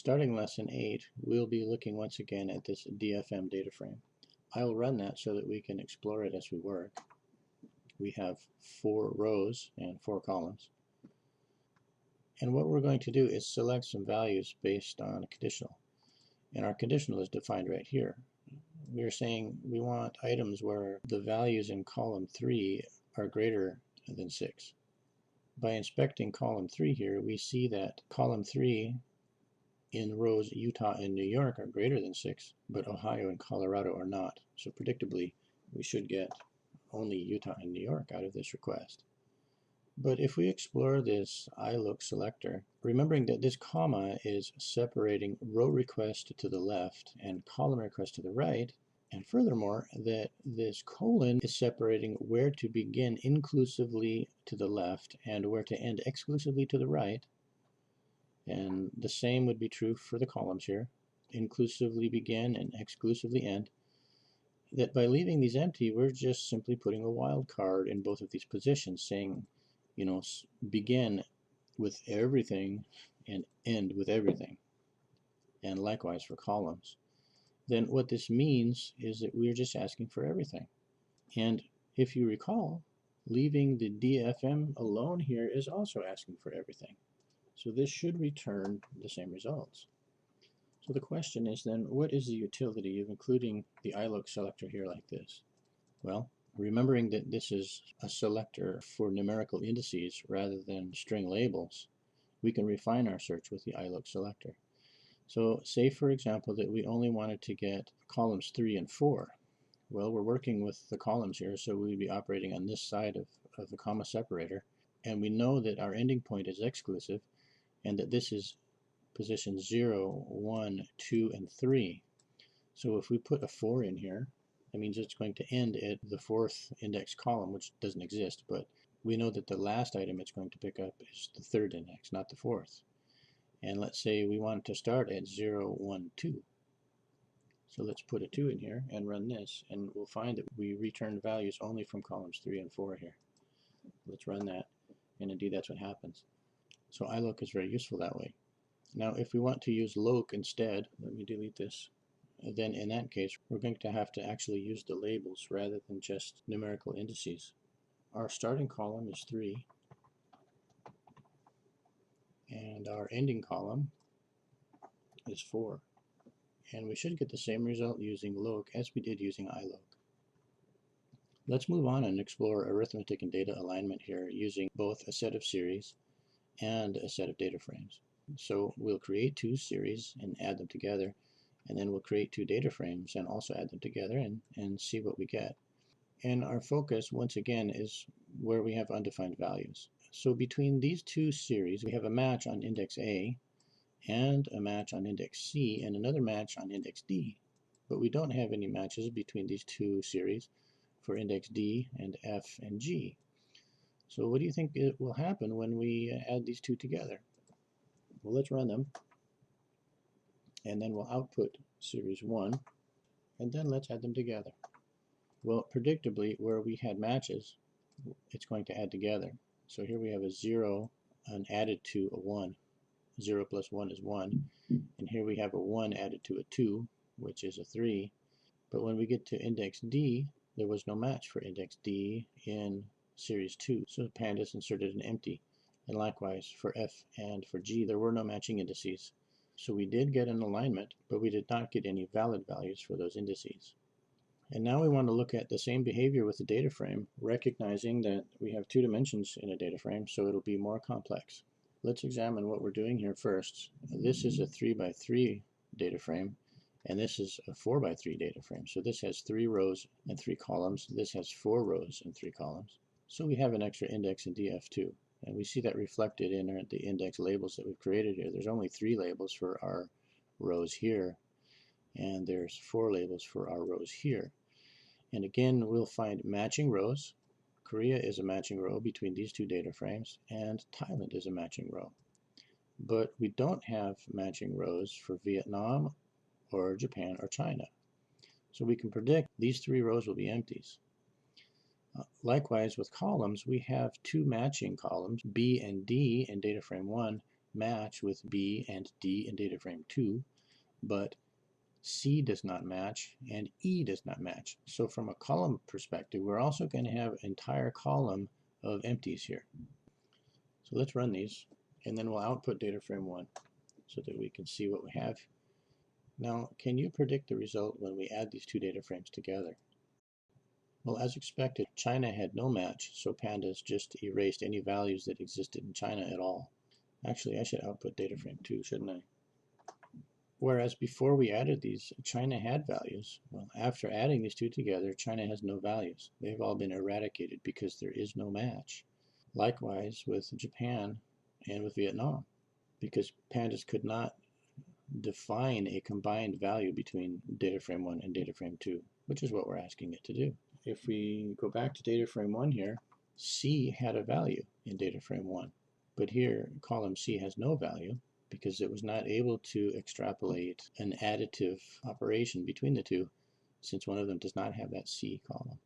Starting lesson 8, we'll be looking once again at this DFM data frame. I'll run that so that we can explore it as we work. We have 4 rows and 4 columns. And what we're going to do is select some values based on a conditional. And our conditional is defined right here. We're saying we want items where the values in column 3 are greater than 6. By inspecting column 3 here, we see that column 3 in rows Utah and New York are greater than 6, but Ohio and Colorado are not. So predictably, we should get only Utah and New York out of this request. But if we explore this iloc selector, remembering that this comma is separating row request to the left and column request to the right, and furthermore that this colon is separating where to begin inclusively to the left and where to end exclusively to the right, and the same would be true for the columns here, inclusively begin and exclusively end, that by leaving these empty, we're just simply putting a wildcard in both of these positions, saying, you know, begin with everything and end with everything. And likewise for columns. Then what this means is that we're just asking for everything. And if you recall, leaving the DFM alone here is also asking for everything. So this should return the same results. So the question is then, what is the utility of including the iloc selector here like this? Well, remembering that this is a selector for numerical indices rather than string labels, we can refine our search with the iloc selector. So say, for example, that we only wanted to get columns 3 and 4. Well, we're working with the columns here, so we'd be operating on this side of the comma separator, and we know that our ending point is exclusive, and that this is position 0, 1, 2, and 3. So if we put a 4 in here, that means it's going to end at the 4th index column, which doesn't exist, but we know that the last item it's going to pick up is the 3rd index, not the 4th. And let's say we want to start at 0, 1, 2. So let's put a 2 in here and run this, and we'll find that we return values only from columns 3 and 4 here. Let's run that, and indeed that's what happens. So iloc is very useful that way. Now if we want to use loc instead, let me delete this, then in that case we're going to have to actually use the labels rather than just numerical indices. Our starting column is 3, and our ending column is 4. And we should get the same result using loc as we did using iloc. Let's move on and explore arithmetic and data alignment here using both a set of series and a set of data frames. So we'll create 2 series and add them together, and then we'll create 2 data frames and also add them together and see what we get. And our focus once again is where we have undefined values. So between these 2 series we have a match on index A and a match on index C and another match on index D, but we don't have any matches between these 2 series for index D and F and G. So what do you think it will happen when we add these 2 together? Well, let's run them, and then we'll output series 1, and then let's add them together. Well, predictably, where we had matches, it's going to add together. So here we have a 0 and added to a 1. 0 plus 1 is 1. And here we have a 1 added to a 2, which is a 3. But when we get to index D, there was no match for index D in series 2. So pandas inserted an empty. And likewise for F and for G, there were no matching indices. So we did get an alignment, but we did not get any valid values for those indices. And now we want to look at the same behavior with the data frame, recognizing that we have 2 dimensions in a data frame, so it'll be more complex. Let's examine what we're doing here first. This is a 3 by 3 data frame, and this is a 4 by 3 data frame. So this has 3 rows and 3 columns. This has 4 rows and 3 columns. So we have an extra index in DF2. And we see that reflected in the index labels that we've created here. There's only 3 labels for our rows here, and there's 4 labels for our rows here. And again, we'll find matching rows. Korea is a matching row between these 2 data frames, and Thailand is a matching row. But we don't have matching rows for Vietnam or Japan or China. So we can predict these 3 rows will be empties. Likewise with columns, we have 2 matching columns, B and D in data frame 1, match with B and D in data frame 2, but C does not match and E does not match. So from a column perspective, we're also going to have an entire column of empties here. So let's run these, and then we'll output data frame 1 so that we can see what we have. Now, can you predict the result when we add these two data frames together? Well, as expected, China had no match, so pandas just erased any values that existed in China at all. Actually, I should output data frame 2, shouldn't I? Whereas before we added these, China had values. Well, after adding these two together, China has no values. They've all been eradicated because there is no match. Likewise with Japan and with Vietnam, because pandas could not define a combined value between data frame 1 and data frame 2, which is what we're asking it to do. If we go back to data frame 1 here, C had a value in data frame 1, but here column C has no value because it was not able to extrapolate an additive operation between the two, since one of them does not have that C column.